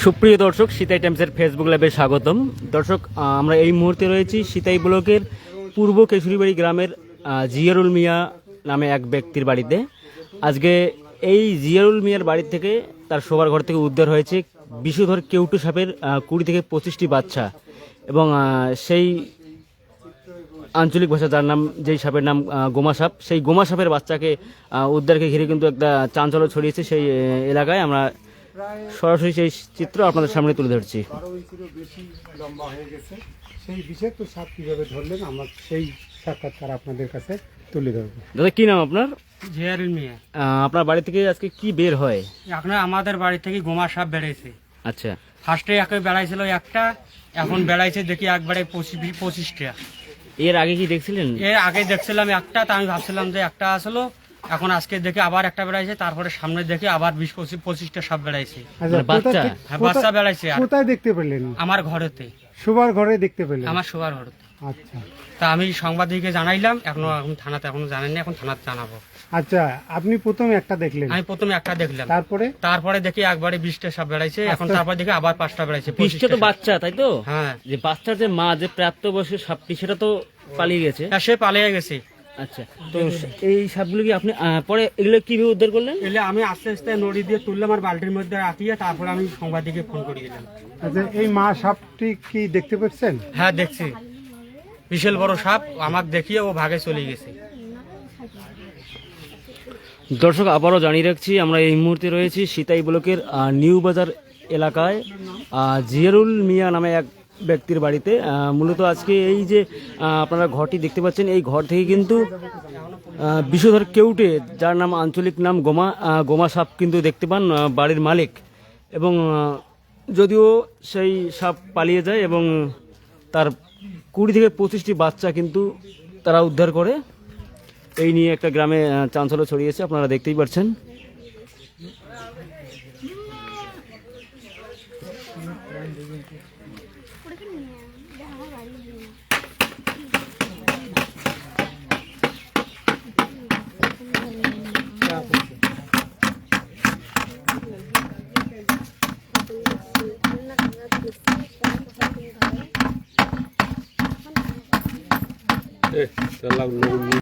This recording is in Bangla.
সুপ্রিয় দর্শক, সিতাই টাইমসের ফেসবুক লাইভে স্বাগতম। দর্শক, আমরা এই মুহূর্তে রয়েছি সিতাই ব্লকের পূর্ব কেশরীবাড়ি গ্রামের জিয়ারুল মিয়া নামে এক ব্যক্তির বাড়িতে। আজকে এই জিয়ারুল মিয়ার বাড়ি থেকে তার শোবার ঘর থেকে উদ্ধার হয়েছে বিষধর কেউটু সাপের 20 থেকে 25টি বাচ্চা, এবং সেই আঞ্চলিক ভাষা যার নাম, যেই সাপের নাম গোমা সাপ, সেই গোমা সাপের বাচ্চাকে উদ্ধারকে ঘিরে কিন্তু একটা চাঞ্চল্য ছড়িয়েছে সেই এলাকায়। আমরা সরাসরি সেই চিত্র আপনাদের সামনে তুলে ধরছি। 12 ইঞ্চিরও বেশি লম্বা হয়ে গেছে। সেই বিষাক্ত সাপ কীভাবে ধরলেন, আমরা সেই সাক্ষাৎকার আপনাদের কাছে তুলে ধরবো। দাদা, কি নাম আপনার? জিয়ারুল মিয়া। আপনার বাড়ি থেকে আজকে কি বের হয়? এখন আমাদের বাড়ি থেকে গোমা সাপ বেড়াইছে। আচ্ছা, ফার্স্টে একে বেড়াইছিল একটা, এখন বেড়াইছে দেখি একবারে 25টা। এর আগে কি দেখছিলেন? এর আগে দেখছিলাম একটা, তা আমি ভাবছিলাম যে একটা আসলো, এখন আজকে দেখি আবার একটা বেড়াইছে, তারপরে সামনে দেখি আবার 20-25টা সাপ বেড়াইছে। মানে বাচ্চা? হ্যাঁ, বাচ্চা বেড়াইছে। আর কোথায় দেখতে পেলেন? আমার ঘরেতে, শোবার ঘরে দেখতে পেলেন? আমার শোবার ঘরেতে। আচ্ছা তা আমি সাংবাদিককে জানাইলাম, এখন থানাতে এখনো জানেননি, এখন থানাতে জানাবো। আচ্ছা, আপনি প্রথমে একটা দেখলেন, আমি প্রথমে একটা দেখলাম, তারপরে দেখি একবারে 20টা সাপ বেড়াইছে, এখন তারপর দেখি আবার 5টা বেড়াইছে। 20টা তো বাচ্চা, তাই তো? হ্যাঁ, যে বাচ্চার যে মা, যে প্রাপ্তবয়স্ক সাপটি, সেটা তো পালিয়ে গেছে। সে পালিয়ে গেছে। আচ্ছা, তো এই সাপগুলো কি আপনি পরে এগুলো কিভাবে উদ্ধার করলেন? এলে আমি আস্তে আস্তে নড়ি দিয়ে তুললাম আর বালতির মধ্যে রাখিয়ে, তারপরে আমি সাংবাদিককে ফোন করে দিলাম। আচ্ছা, এই মা সাপটি কি দেখতে পাচ্ছেন? হ্যাঁ, দেখছি বিশাল বড় সাপ, আমাকে দেখিয়ে ও ভাগে চলে গেছে। দর্শক, আবারও জানিয়ে রাখছি, আমরা এই মুহূর্তে রয়েছি সিতাই ব্লকের নিউ বাজার এলাকায় জিয়ারুল মিয়া নামে এক ব্যক্তির বাড়িতে। মূলত আজকে এই যে আপনারা ঘরটি দেখতে পাচ্ছেন, এই ঘর থেকে কিন্তু বিষধর কেউটে, যার নাম আঞ্চলিক নাম গোমা সাপ কিন্তু দেখতে পান বাড়ির মালিক, এবং যদিও সেই সাপ পালিয়ে যায় এবং তার 20 থেকে 25টি বাচ্চা কিন্তু তারা উদ্ধার করে। এই নিয়ে একটা গ্রামে চাঞ্চল্য ছড়িয়েছে, আপনারা দেখতেই পাচ্ছেন।